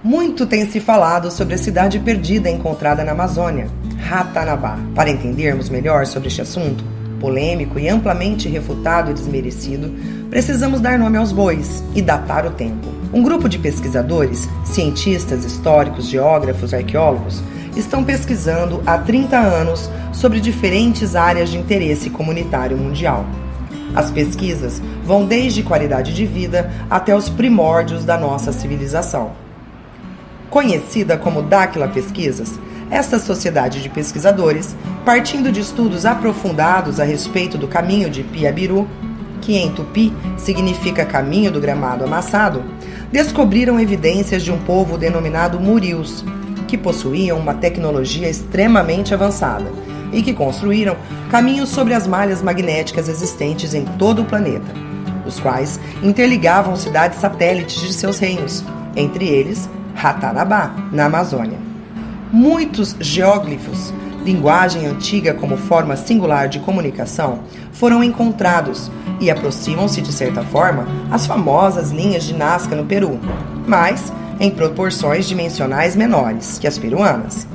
Muito tem se falado sobre a cidade perdida encontrada na Amazônia, Ratanabá. Para entendermos melhor sobre este assunto, polêmico e amplamente refutado e desmerecido, precisamos dar nome aos bois e datar o tempo. Um grupo de pesquisadores, cientistas, históricos, geógrafos, arqueólogos, estão pesquisando há 30 anos sobre diferentes áreas de interesse comunitário mundial. As pesquisas vão desde qualidade de vida até os primórdios da nossa civilização. Conhecida como Dáquila Pesquisas, esta sociedade de pesquisadores, partindo de estudos aprofundados a respeito do caminho de Piabiru, que em tupi significa caminho do gramado amassado, descobriram evidências de um povo denominado Murius, que possuíam uma tecnologia extremamente avançada e que construíram caminhos sobre as malhas magnéticas existentes em todo o planeta, os quais interligavam cidades satélites de seus reinos, entre eles Ratanabá, na Amazônia. Muitos geóglifos, linguagem antiga como forma singular de comunicação, foram encontrados e aproximam-se, de certa forma, às famosas linhas de Nazca no Peru, mas em proporções dimensionais menores que as peruanas.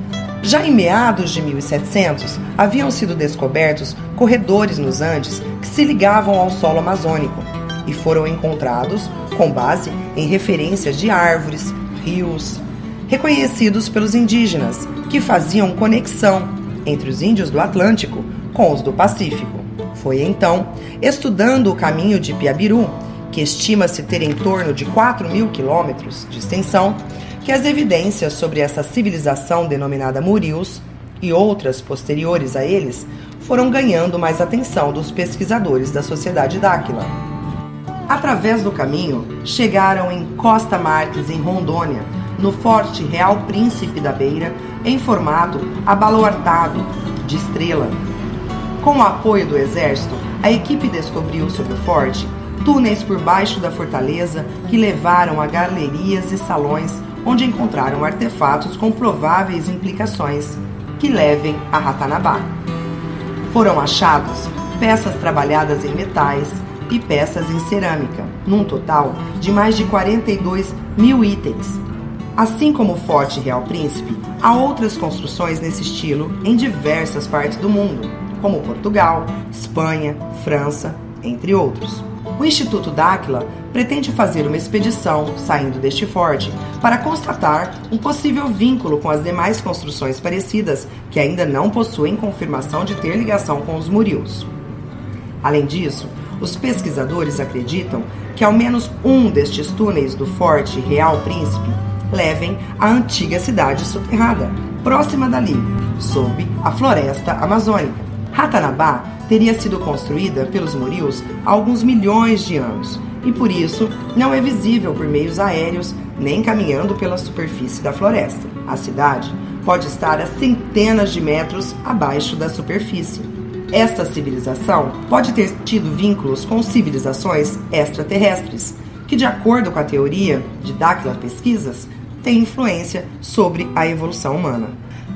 Já em meados de 1700, haviam sido descobertos corredores nos Andes que se ligavam ao solo amazônico e foram encontrados com base em referências de árvores, rios, reconhecidos pelos indígenas, que faziam conexão entre os índios do Atlântico com os do Pacífico. Foi então, estudando o caminho de Piabiru, que estima-se ter em torno de 4.000 quilômetros de extensão, que as evidências sobre essa civilização denominada Murius e outras posteriores a eles foram ganhando mais atenção dos pesquisadores da Sociedade Dáquila. Através do caminho, chegaram em Costa Marques, em Rondônia, no Forte Real Príncipe da Beira, em formato abaluartado, de estrela. Com o apoio do exército, a equipe descobriu sobre o forte túneis por baixo da fortaleza que levaram a galerias e salões onde encontraram artefatos com prováveis implicações que levem a Ratanabá. Foram achados peças trabalhadas em metais e peças em cerâmica, num total de mais de 42.000 itens. Assim como o Forte Real Príncipe, há outras construções nesse estilo em diversas partes do mundo, como Portugal, Espanha, França, entre outros. O Instituto Dáquila pretende fazer uma expedição, saindo deste forte, para constatar um possível vínculo com as demais construções parecidas que ainda não possuem confirmação de ter ligação com os Murius. Além disso, os pesquisadores acreditam que ao menos um destes túneis do Forte Real Príncipe levem à antiga cidade soterrada, próxima dali, sob a floresta amazônica. Ratanabá teria sido construída pelos Murius há alguns milhões de anos e, por isso, não é visível por meios aéreos nem caminhando pela superfície da floresta. A cidade pode estar a centenas de metros abaixo da superfície. Esta civilização pode ter tido vínculos com civilizações extraterrestres, que, de acordo com a teoria de Dáquila Pesquisas, tem influência sobre a evolução humana.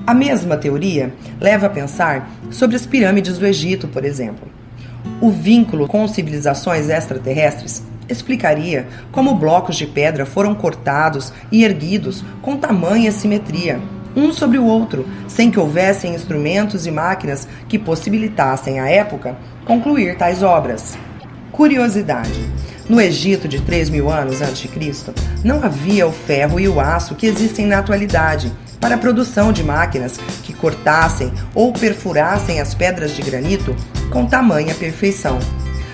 A mesma teoria leva a pensar sobre as pirâmides do Egito, por exemplo. O vínculo com civilizações extraterrestres explicaria como blocos de pedra foram cortados e erguidos com tamanha simetria, um sobre o outro, sem que houvessem instrumentos e máquinas que possibilitassem, à época, concluir tais obras. Curiosidade: no Egito de 3.000 anos a.C., não havia o ferro e o aço que existem na atualidade para a produção de máquinas que cortassem ou perfurassem as pedras de granito com tamanha perfeição.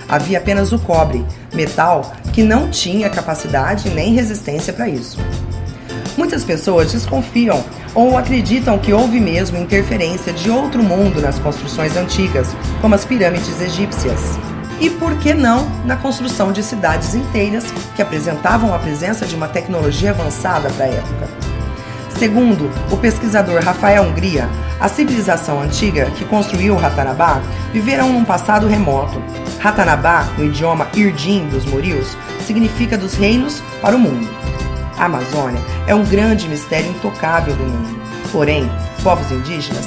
Havia apenas o cobre, metal que não tinha capacidade nem resistência para isso. Muitas pessoas desconfiam ou acreditam que houve mesmo interferência de outro mundo nas construções antigas, como as pirâmides egípcias. E por que não na construção de cidades inteiras que apresentavam a presença de uma tecnologia avançada para a época? Segundo o pesquisador Rafael Hungria, a civilização antiga que construiu Ratanabá viveram num passado remoto. Ratanabá, no idioma Irdim dos Murius, significa dos reinos para o mundo. A Amazônia é um grande mistério intocável do mundo. Porém, povos indígenas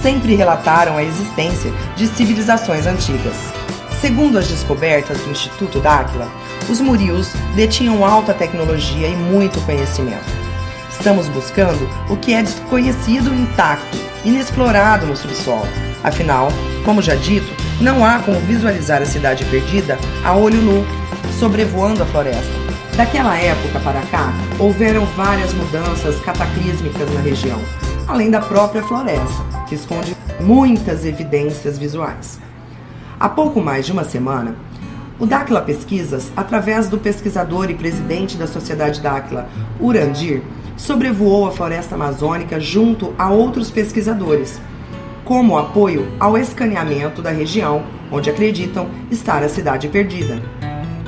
sempre relataram a existência de civilizações antigas. Segundo as descobertas do Instituto Dáquila, os Murius detinham alta tecnologia e muito conhecimento. Estamos buscando o que é desconhecido intacto, inexplorado no subsolo. Afinal, como já dito, não há como visualizar a cidade perdida a olho nu, sobrevoando a floresta. Daquela época para cá, houveram várias mudanças cataclísmicas na região, além da própria floresta, que esconde muitas evidências visuais. Há pouco mais de uma semana, o Dáquila Pesquisas, através do pesquisador e presidente da Sociedade Dáquila, Urandir, sobrevoou a floresta amazônica junto a outros pesquisadores, como apoio ao escaneamento da região onde acreditam estar a cidade perdida.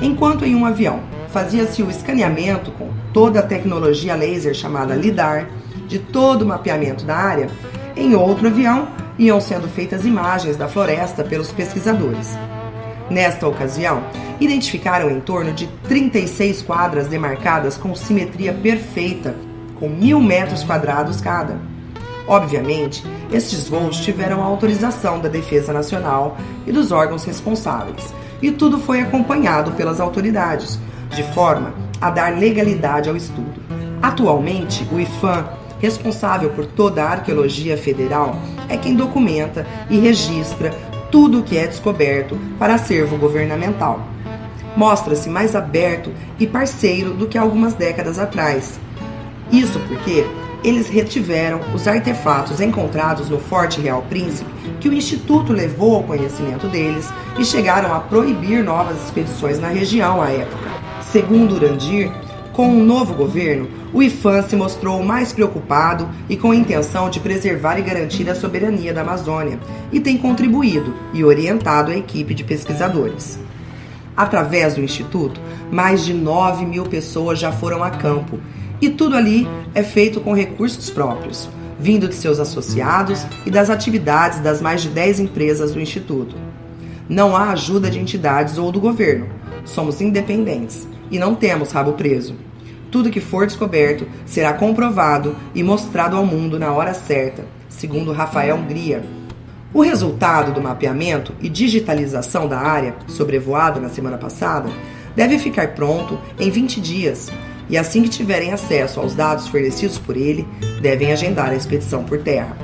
Enquanto em um avião fazia-se o escaneamento com toda a tecnologia laser chamada LIDAR de todo o mapeamento da área, em outro avião iam sendo feitas imagens da floresta pelos pesquisadores. Nesta ocasião, identificaram em torno de 36 quadras demarcadas com simetria perfeita, com 1.000 metros quadrados cada. Obviamente, estes voos tiveram a autorização da Defesa Nacional e dos órgãos responsáveis, e tudo foi acompanhado pelas autoridades, de forma a dar legalidade ao estudo. Atualmente, o IPHAN, responsável por toda a arqueologia federal, é quem documenta e registra tudo o que é descoberto para acervo governamental. Mostra-se mais aberto e parceiro do que algumas décadas atrás. Isso porque eles retiveram os artefatos encontrados no Forte Real Príncipe que o Instituto levou ao conhecimento deles e chegaram a proibir novas expedições na região à época. Segundo Urandir, com um novo governo, o IPHAN se mostrou mais preocupado e com a intenção de preservar e garantir a soberania da Amazônia e tem contribuído e orientado a equipe de pesquisadores. Através do Instituto, mais de 9.000 pessoas já foram a campo e tudo ali é feito com recursos próprios, vindo de seus associados e das atividades das mais de 10 empresas do Instituto. Não há ajuda de entidades ou do governo, somos independentes e não temos rabo preso. Tudo que for descoberto será comprovado e mostrado ao mundo na hora certa, segundo Rafael Hungria. O resultado do mapeamento e digitalização da área, sobrevoada na semana passada, deve ficar pronto em 20 dias, e assim que tiverem acesso aos dados fornecidos por ele, devem agendar a expedição por terra.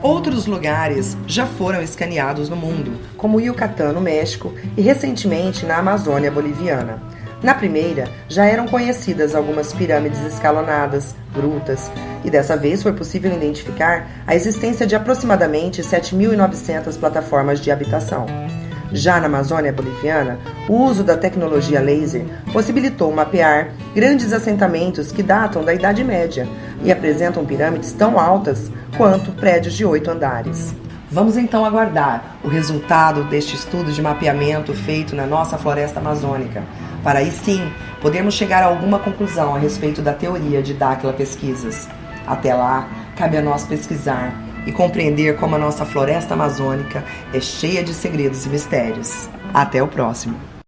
Outros lugares já foram escaneados no mundo, como Yucatán, no México, e recentemente na Amazônia boliviana. Na primeira, já eram conhecidas algumas pirâmides escalonadas, grutas, e dessa vez foi possível identificar a existência de aproximadamente 7.900 plataformas de habitação. Já na Amazônia boliviana, o uso da tecnologia laser possibilitou mapear grandes assentamentos que datam da Idade Média e apresentam pirâmides tão altas quanto prédios de 8 andares. Vamos então aguardar o resultado deste estudo de mapeamento feito na nossa floresta amazônica, para aí sim podermos chegar a alguma conclusão a respeito da teoria de Dáquila Pesquisas. Até lá, cabe a nós pesquisar e compreender como a nossa floresta amazônica é cheia de segredos e mistérios. Até o próximo!